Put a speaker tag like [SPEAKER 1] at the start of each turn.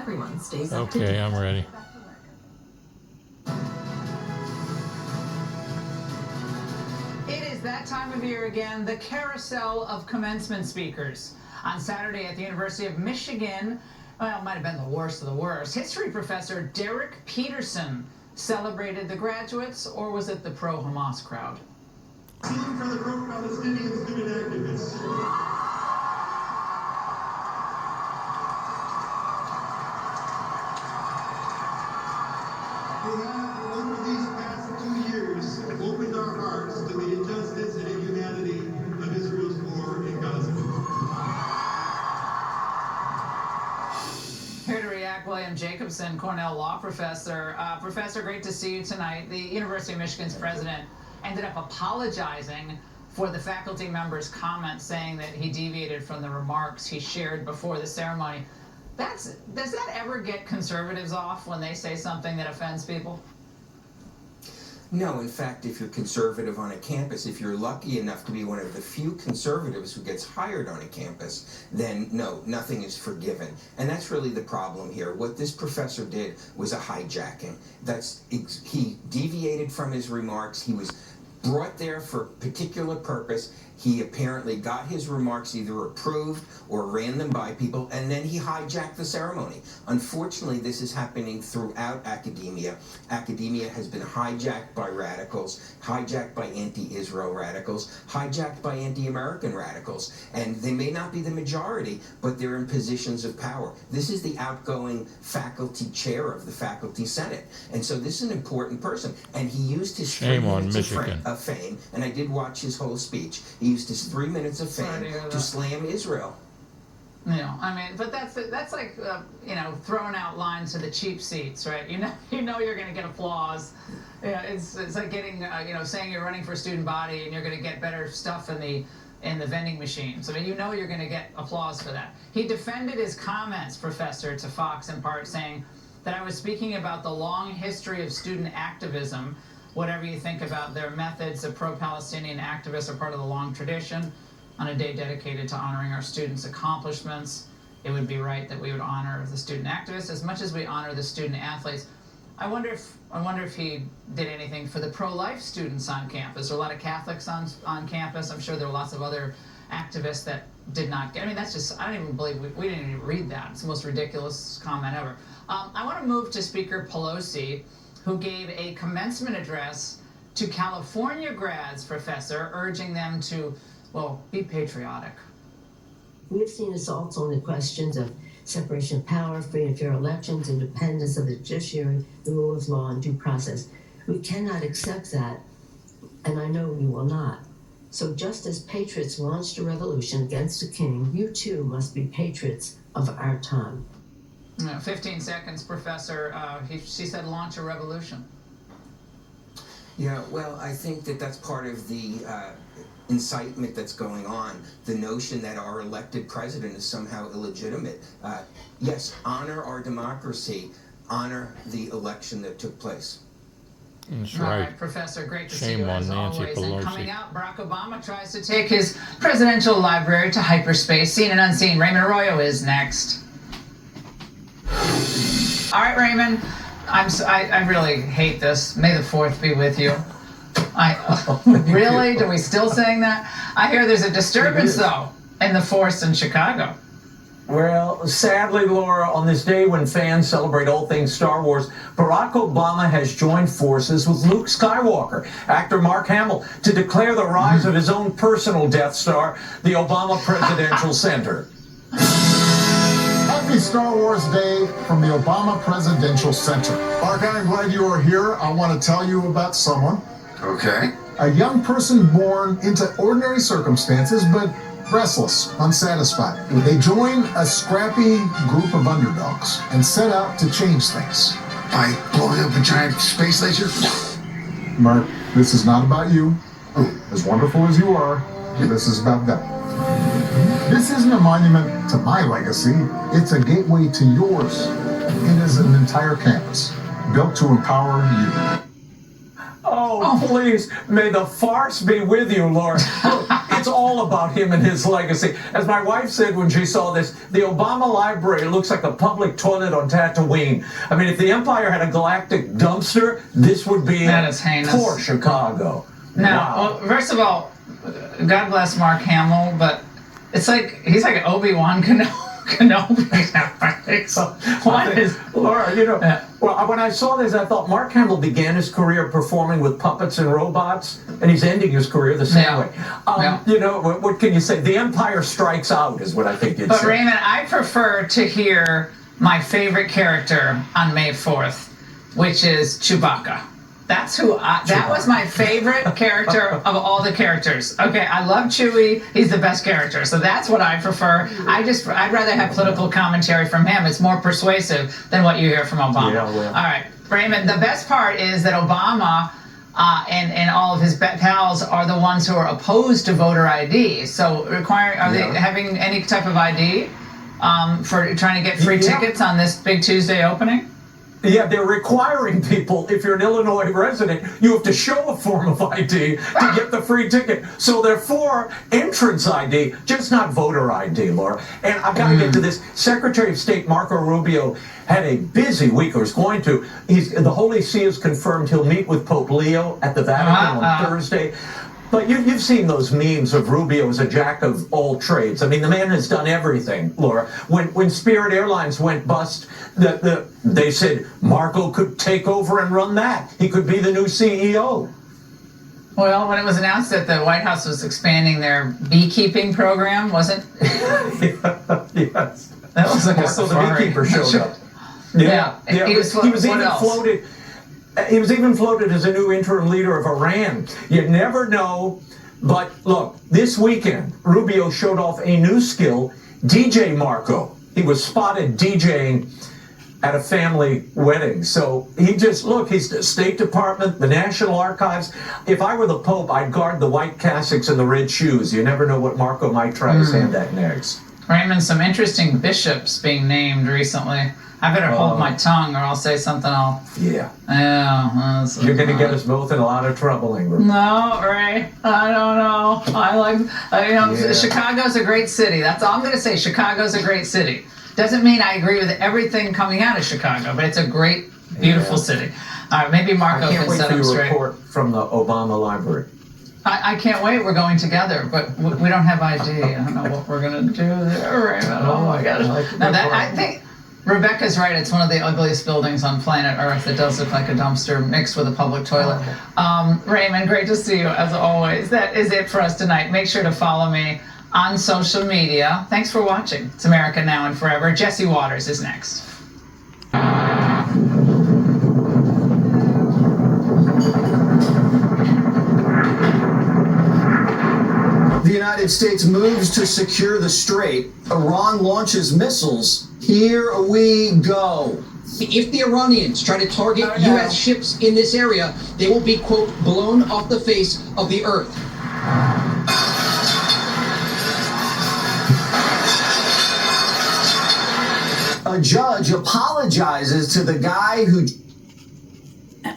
[SPEAKER 1] everyone stays up to date.
[SPEAKER 2] Okay, I'm ready.
[SPEAKER 3] It is that time of year again, the carousel of commencement speakers. On Saturday at the University of Michigan, well, it might have been the worst of the worst, history professor Derek Peterson celebrated the graduates, or was it the pro-Hamas crowd?
[SPEAKER 4] Speaking for the pro-Palestinian student activists. We have, over these past 2 years, opened our hearts to the injustice and inhumanity of Israel's war in Gaza.
[SPEAKER 3] Here to react, William Jacobson, Cornell law professor. Professor, great to see you tonight. The University of Michigan's president ended up apologizing for the faculty member's comments, saying that he deviated from the remarks he shared before the ceremony. Does that ever get conservatives off when they say something that offends people?
[SPEAKER 5] No, in fact, if you're conservative on a campus, if you're lucky enough to be one of the few conservatives who gets hired on a campus, then no, nothing is forgiven. And that's really the problem here. What this professor did was a hijacking. He deviated from his remarks. He was brought there for a particular purpose. He apparently got his remarks either approved or ran them by people, and then he hijacked the ceremony. Unfortunately, this is happening throughout academia. Academia has been hijacked by radicals, hijacked by anti-Israel radicals, hijacked by anti-American radicals. And they may not be the majority, but they're in positions of power. This is the outgoing faculty chair of the faculty senate. And so this is an important person. And he used his 3 minutes of fame, and I did watch his whole speech. He used his 3 minutes of fame to slam Israel.
[SPEAKER 3] Yeah, I mean, but that's like throwing out lines to the cheap seats, right? You know you're going to get applause. Yeah, it's like getting saying you're running for student body and you're going to get better stuff in the vending machines. I mean, you're going to get applause for that. He defended his comments, Professor, to Fox in part, saying that I was speaking about the long history of student activism. Whatever you think about their methods, the pro-Palestinian activists are part of the long tradition. On a day dedicated to honoring our students' accomplishments, it would be right that we would honor the student activists as much as we honor the student athletes. I wonder if he did anything for the pro-life students on campus. There are a lot of Catholics on campus. I'm sure there are lots of other activists that did not get. I mean, that's just, I don't even believe we didn't even read that. It's the most ridiculous comment ever. I want to move to Speaker Pelosi, who gave a commencement address to California grads, Professor, urging them to, well, be patriotic.
[SPEAKER 1] We have seen assaults on the questions of separation of power, free and fair elections, independence of the judiciary, the rule of law, and due process. We cannot accept that, and I know you will not. So just as patriots launched a revolution against a king, you too must be patriots of our time.
[SPEAKER 3] 15 seconds, Professor. She said launch a revolution.
[SPEAKER 5] Yeah, well, I think that's part of the incitement that's going on. The notion that our elected president is somehow illegitimate. Yes, honor our democracy, honor the election that took place.
[SPEAKER 2] That's
[SPEAKER 3] All
[SPEAKER 2] right.
[SPEAKER 3] right, Professor, great to see
[SPEAKER 2] Shame
[SPEAKER 3] you
[SPEAKER 2] on
[SPEAKER 3] as
[SPEAKER 2] Nancy
[SPEAKER 3] always.
[SPEAKER 2] Pelosi.
[SPEAKER 3] And coming out, Barack Obama tries to take his presidential library to hyperspace. Seen and unseen, Raymond Arroyo is next. All right, Raymond, I really hate this. May the 4th be with you. Really? Do we still saying that? I hear there's a disturbance, though, in the force in Chicago.
[SPEAKER 6] Well, sadly, Laura, on this day when fans celebrate all things Star Wars, Barack Obama has joined forces with Luke Skywalker, actor Mark Hamill, to declare the rise of his own personal Death Star, the Obama Presidential Center.
[SPEAKER 7] Happy Star Wars Day from the Obama Presidential Center. Mark, I'm glad you are here. I want to tell you about someone.
[SPEAKER 8] Okay.
[SPEAKER 7] A young person born into ordinary circumstances, but restless, unsatisfied. They join a scrappy group of underdogs and set out to change things.
[SPEAKER 8] By blowing up a giant space laser?
[SPEAKER 7] Mark, this is not about you. As wonderful as you are, this is about them. This isn't a monument to my legacy. It's a gateway to yours. It is an entire campus built to empower you.
[SPEAKER 6] Oh, please, may the farce be with you, Laura. Look, It's all about him and his legacy. As my wife said when she saw this, the Obama Library looks like a public toilet on Tatooine. I mean, if the Empire had a galactic dumpster, this would be
[SPEAKER 3] That
[SPEAKER 6] it.
[SPEAKER 3] is heinous.
[SPEAKER 6] Poor Chicago.
[SPEAKER 3] No,
[SPEAKER 6] Wow.
[SPEAKER 3] well, first of all, God bless Mark Hamill, but it's like he's like Obi-Wan Kenobi. So what is
[SPEAKER 6] Laura, well, when I saw this, I thought Mark Hamill began his career performing with puppets and robots, and he's ending his career the same way. What can you say? The Empire strikes out is what I think you'd
[SPEAKER 3] But
[SPEAKER 6] say.
[SPEAKER 3] Raymond, I prefer to hear my favorite character on May 4th, which is Chewbacca. That's that was my favorite character of all the characters. Okay, I love Chewie. He's the best character. So that's what I prefer. I'd rather have political commentary from him. It's more persuasive than what you hear from Obama.
[SPEAKER 6] Yeah, well.
[SPEAKER 3] All right, Raymond, the best part is that Obama and all of his pals are the ones who are opposed to voter ID. So are they having any type of ID for trying to get free tickets on this big Tuesday opening?
[SPEAKER 6] Yeah, they're requiring people, if you're an Illinois resident, you have to show a form of ID to get the free ticket. So they're for entrance ID, just not voter ID, Laura. And I've got to get to this. Secretary of State Marco Rubio had a busy week, or is going to. The Holy See has confirmed he'll meet with Pope Leo at the Vatican on Thursday. But you've seen those memes of Rubio as a jack of all trades. I mean, the man has done everything, Laura. When Spirit Airlines went bust, they said Marco could take over and run that. He could be the new CEO.
[SPEAKER 3] Well, when it was announced that the White House was expanding their beekeeping program, wasn't?
[SPEAKER 6] Yes.
[SPEAKER 3] That was like
[SPEAKER 6] So the beekeeper showed up.
[SPEAKER 3] Yeah. He was
[SPEAKER 6] even floated. He was even floated as a new interim leader of Iran. You never know. But look, this weekend, Rubio showed off a new skill, DJ Marco. He was spotted DJing at a family wedding. So he's the State Department, the National Archives. If I were the Pope, I'd guard the white cassocks and the red shoes. You never know what Marco might try his hand at next.
[SPEAKER 3] Raymond, some interesting bishops being named recently. I better hold my tongue, or I'll say something.
[SPEAKER 6] Yeah.
[SPEAKER 3] You're
[SPEAKER 6] going to get us both in a lot of trouble, Ingrid.
[SPEAKER 3] No, Ray. I don't know. Chicago's a great city. That's all I'm going to say. Chicago's a great city. Doesn't mean I agree with everything coming out of Chicago, but it's a great, beautiful city. All right, maybe Marco can set him straight.
[SPEAKER 6] I can't wait for your report from the Obama Library.
[SPEAKER 3] I can't wait. We're going together, but we don't have ID. I don't know what we're going to do there, Raymond. Oh my gosh. I think Rebecca's right. It's one of the ugliest buildings on planet Earth. It does look like a dumpster mixed with a public toilet. Raymond, great to see you as always. That is it for us tonight. Make sure to follow me on social media. Thanks for watching. It's America Now and Forever. Jesse Waters is next.
[SPEAKER 2] The United States moves to secure the strait. Iran launches missiles. Here we go.
[SPEAKER 9] If the Iranians try to target U.S. ships in this area, they will be, quote, blown off the face of the earth.
[SPEAKER 2] A judge apologizes to the guy who